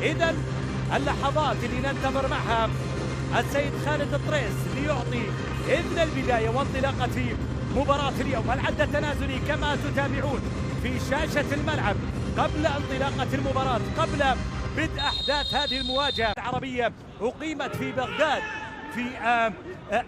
إذا اللحظات اللي ننتظر معها السيد خالد الطريس ليعطي إذن البداية وانطلاقة مباراة اليوم. العد التنازلي كما تتابعون في شاشة الملعب قبل انطلاقة المباراة، قبل بدء أحداث هذه المواجهة العربية. أقيمت في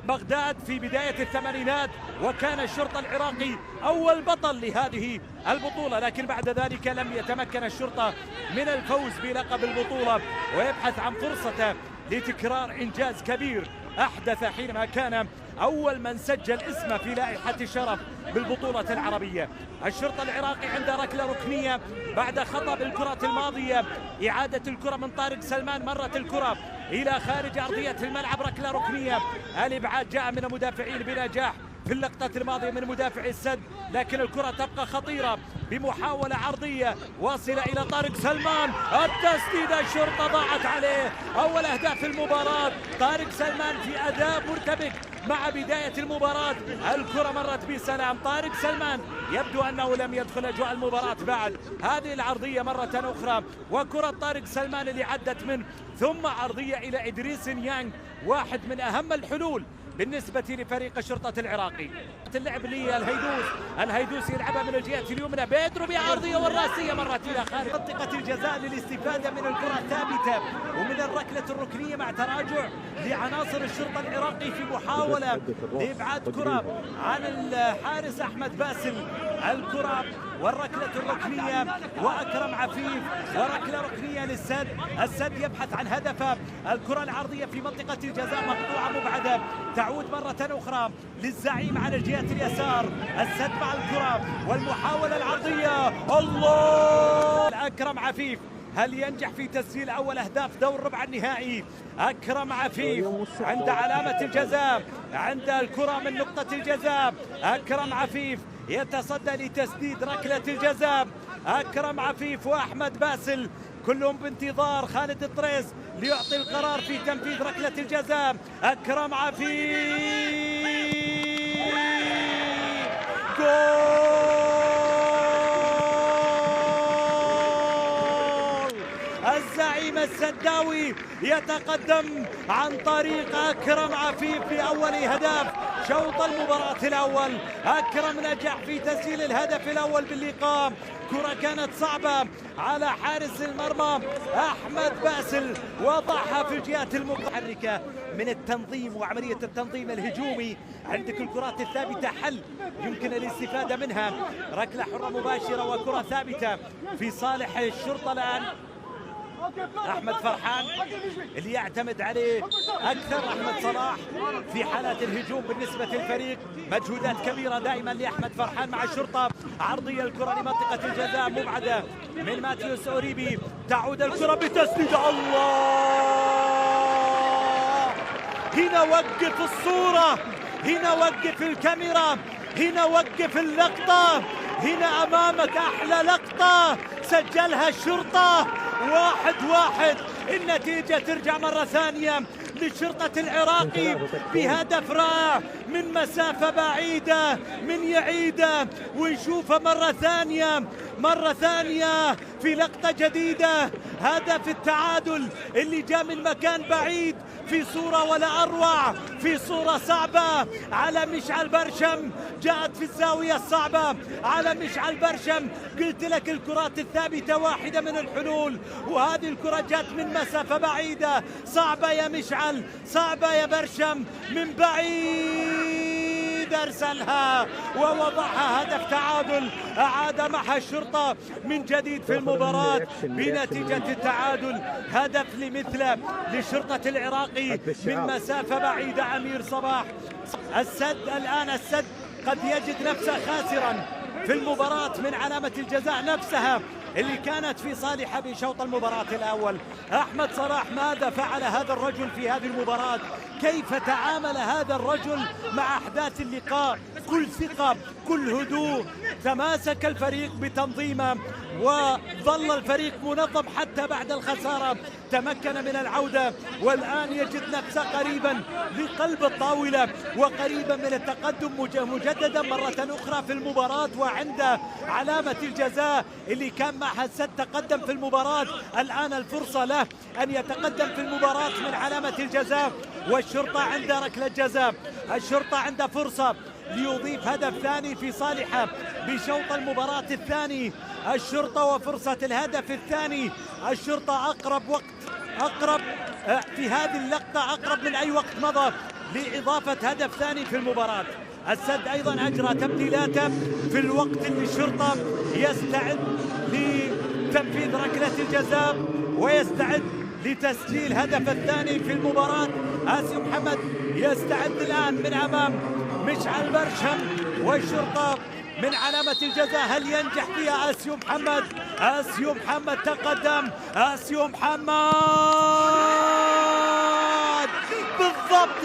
بغداد في بداية الثمانينات، وكان الشرطة العراقي أول بطل لهذه البطولة، لكن بعد ذلك لم يتمكن الشرطة من الفوز بلقب البطولة، ويبحث عن فرصة لتكرار إنجاز كبير أحدث حينما كان أول من سجل اسمه في لائحة الشرف بالبطولة العربية. الشرطة العراقي عند ركلة ركنية بعد خطأ بالكرة الماضية، إعادة الكرة من طارق سلمان، مرت الكرة إلى خارج أرضية الملعب، ركلة ركنية. الإبعاد جاء من المدافعين بنجاح في اللقطة الماضية من مدافع السد، لكن الكرة تبقى خطيرة بمحاولة عرضية واصلة إلى طارق سلمان. التسديدة الشرطة ضاعت عليه، أول أهداف المباراة. طارق سلمان في أداء مرتبك مع بداية المباراة، الكرة مرت بسلام. طارق سلمان يبدو أنه لم يدخل أجواء المباراة بعد. هذه العرضية مرة أخرى، وكرة طارق سلمان اللي عدت منه، ثم عرضية إلى إدريس نيانغ، واحد من أهم الحلول بالنسبة لفريق الشرطة العراقي. اللعب الهيدوس يلعبها من الجهة اليمنى، بيدرو بعرضية والراسية مرت إلى خارج منطقة الجزاء للاستفادة من الكرة الثابتة ومن الركلة الركنية، مع تراجع لعناصر الشرطة العراقي في محاولة لإبعاد كرة عن الحارس أحمد باسل. الكرة والركلة الركنية وأكرم عفيف، وركلة ركنية للسد. السد يبحث عن هدفه. الكرة العرضية في منطقة الجزاء مقطوعة مبعدة، تعود مرة أخرى للزعيم على الجهة اليسار. السد مع الكرة والمحاولة العرضية، الله! أكرم عفيف هل ينجح في تسجيل أول أهداف دور ربع النهائي؟ أكرم عفيف عند علامة الجزاء، عند الكرة من نقطة الجزاء. أكرم عفيف يتصدى لتسديد ركلة الجزاء. أكرم عفيف وأحمد باسل كلهم بانتظار خالد الطريس ليعطي القرار في تنفيذ ركلة الجزاء. أكرم عفيف، جول! الزعيم السداوي يتقدم عن طريق أكرم عفيف بأول هدف شوط المباراة الأول. أكرم نجح في تسجيل الهدف الأول باللقاء. كرة كانت صعبة على حارس المرمى أحمد باسل، وضعها في الجهات المتحركة من التنظيم وعملية التنظيم الهجومي. عندك الكرات الثابتة حل يمكن الاستفادة منها، ركلة حرة مباشرة وكرة ثابتة في صالح الشرطة. الآن أحمد فرحان اللي يعتمد عليه أكثر أحمد صلاح في حالات الهجوم بالنسبة للفريق. مجهودات كبيرة دائما لأحمد فرحان مع الشرطة. عرضية الكرة لمنطقة الجزاء مبعدة من ماتيوس أوريبي، تعود الكرة بتسديد، الله! هنا وقف الصورة، هنا وقف الكاميرا، هنا وقف اللقطة، هنا أمامك أحلى لقطة سجلها الشرطة. 1-1. النتيجة ترجع مرة ثانية للشرطة العراقي بهدف رائع من مسافة بعيدة، من يعيدة ونشوفه مرة ثانية في لقطة جديدة. هدف التعادل اللي جاء من مكان بعيد في صورة ولا أروع، في صورة صعبة على مشعل برشم، جاءت في الزاوية الصعبة على مشعل برشم. قلت لك الكرات الثابتة واحدة من الحلول، وهذه الكرة جاءت من مسافة بعيدة. صعبة يا مشعل، صعبة يا برشم، من بعيد أرسلها ووضعها هدف تعادل. أعاد معها الشرطة من جديد في المباراة بنتيجة التعادل. هدف لمثله للشرطة العراقي من مسافة بعيدة. أمير صباح السد الآن، السد قد يجد نفسه خاسرا في المباراة من علامة الجزاء نفسها اللي كانت في صالحه بشوط المباراة الأول. أحمد صلاح ماذا فعل هذا الرجل في هذه المباراة؟ كيف تعامل هذا الرجل مع أحداث اللقاء؟ كل ثقة، كل هدوء، تماسك الفريق بتنظيمه وظل الفريق منظم حتى بعد الخسارة، تمكن من العودة والآن يجد نفسه قريبا لقلب الطاولة وقريبا من التقدم مجددا مرة أخرى في المباراة. وعند علامة الجزاء اللي كان معها السد تقدم في المباراة، الآن الفرصة له أن يتقدم في المباراة من علامة الجزاء، والشرطة عند ركلة جزاء. الشرطة عند فرصة ليضيف هدف ثاني في صالحه بشوط المباراة الثاني. الشرطة وفرصة الهدف الثاني. الشرطة أقرب في هذه اللقطة، أقرب من أي وقت مضى لإضافة هدف ثاني في المباراة. السد أيضا أجرى تبديلاته في الوقت اللي الشرطة يستعد لتنفيذ ركلة الجزاء ويستعد لتسجيل هدف الثاني في المباراة. آسيو محمد يستعد الآن من أمام مشعل برشم، والشرطة من علامة الجزاء. هل ينجح فيها آسيو محمد؟ آسيو محمد تقدم. آسيو محمد بالضبط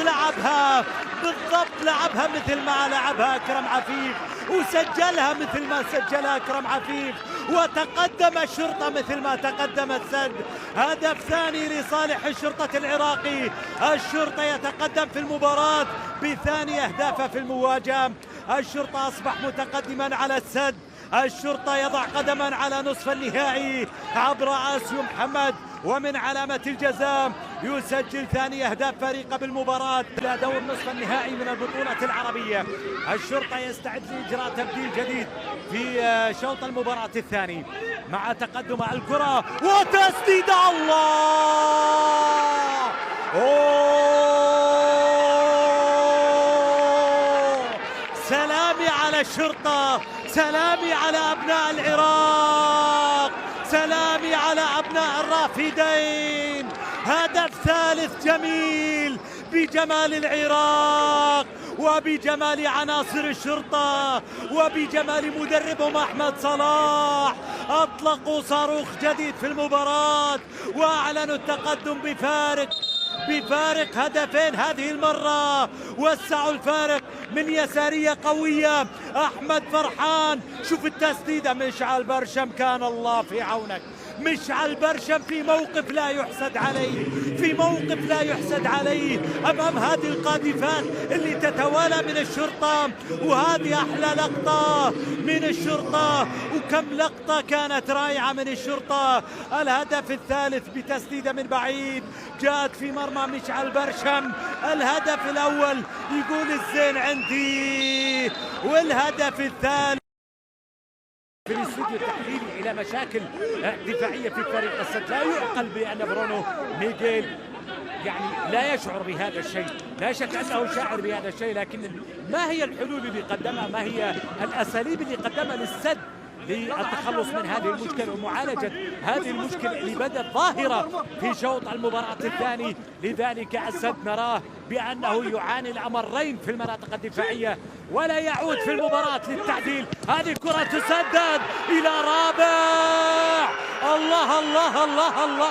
لعبها مثل ما لعبها أكرم عفيف، وسجلها مثل ما سجلها أكرم عفيف، وتقدم الشرطة مثل ما تقدم السد. هدف ثاني لصالح الشرطة العراقي. الشرطة يتقدم في المباراة بثاني أهدافه في المواجهة. الشرطة أصبح متقدما على السد. الشرطة يضع قدما على نصف النهائي عبر آسيو محمد، ومن علامة الجزاء يسجل ثاني أهداف فريقه بالمباراة إلى دور نصف النهائي من البطولة العربية. الشرطة يستعد لإجراء تبديل جديد في شوط المباراة الثاني مع تقدم الكرة وتسديد. الله! سلامي على الشرطة، سلامي على أبناء العراق، سلامي على أبناء الرافدين. هدف ثالث جميل بجمال العراق وبجمال عناصر الشرطة وبجمال مدربهم أحمد صلاح. أطلقوا صاروخ جديد في المباراة وأعلنوا التقدم بفارق هدفين هذه المرة. وسعوا الفارق من يسارية قوية. أحمد فرحان، شوف التسديدة. مشعل برشم، كان الله في عونك. مشعل برشم في موقف لا يحسد عليه، في موقف لا يحسد عليه أمام هذه القاذفات اللي تتوالى من الشرطة. وهذه أحلى لقطة من الشرطة، وكم لقطة كانت رائعة من الشرطة. الهدف الثالث بتسديدة من بعيد جاءت في مرمى مشعل برشم. الهدف الأول يقول الزين عندي، والهدف الثالث في الاستوديو التحليلي الى مشاكل دفاعيه في فريق السد. لا يعقل بان برونو ميغيل يعني لا يشعر بهذا الشيء، لا شك انه شاعر بهذا الشيء، لكن ما هي الحلول اللي قدمها؟ ما هي الاساليب اللي قدمها للسد للتخلص من هذه المشكلة ومعالجة هذه المشكلة اللي بدأت ظاهرة في شوط المباراة الثاني؟ لذلك السد نراه بأنه يعاني الأمرين في المناطق الدفاعية ولا يعود في المباراة للتعديل. هذه الكرة تسدد إلى رابع. الله الله الله الله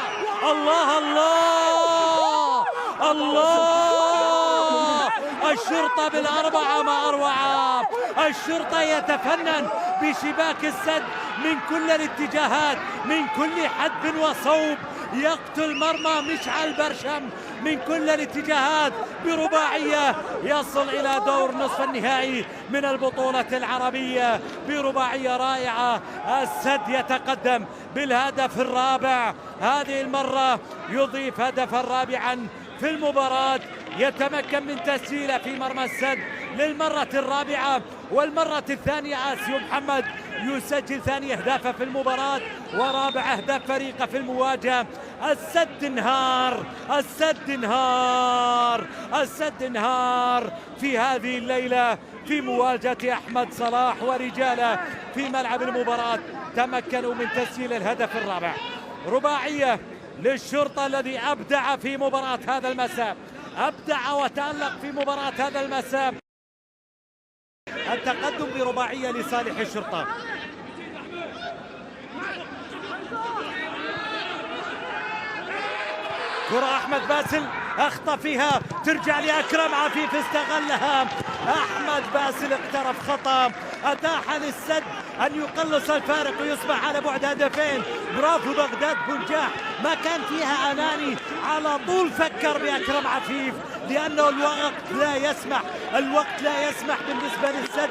الله الله الله! الشرطة بالأربعة ما أروعة. الشرطة يتفنن بشباك السد من كل الاتجاهات، من كل حد وصوب. يقتل مرمى مشعل برشم من كل الاتجاهات برباعية، يصل إلى دور نصف النهائي من البطولة العربية برباعية رائعة. السد يتقدم بالهدف الرابع، هذه المرة يضيف هدفا رابعا في المباراة، يتمكن من تسجيله في مرمى السد للمرة الرابعة والمرة الثانية. آسيو محمد يسجل ثاني أهدافه في المباراة ورابع أهداف فريقه في المواجهة. السد انهار، السد انهار، السد انهار في هذه الليلة في مواجهة أحمد صلاح ورجاله في ملعب المباراة. تمكنوا من تسجيل الهدف الرابع. رباعية للشرطة الذي أبدع في مباراة هذا المساء، أبدع وتألق في مباراة هذا المساء. التقدم برباعية لصالح الشرطة. كرة أحمد باسل أخطأ فيها، ترجع لأكرم عفيف استغلها. أحمد باسل اقترف خطأ، أتاح للسد أن يقلص الفارق ويصبح على بعد هدفين. برافو بغداد بنجاح، ما كان فيها أناني، على طول فكر بأكرم عفيف لأنه الوقت لا يسمح بالنسبة للسد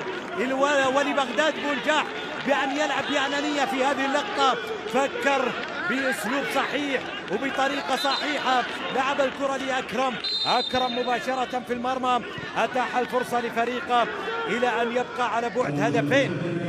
ولبغداد بنجاح بأن يلعب بأنانية في هذه اللقطة. فكر بأسلوب صحيح وبطريقة صحيحة، لعب الكرة لأكرم، أكرم مباشرة في المرمى أتاح الفرصة لفريقه إلى أن يبقى على بعد هدفين.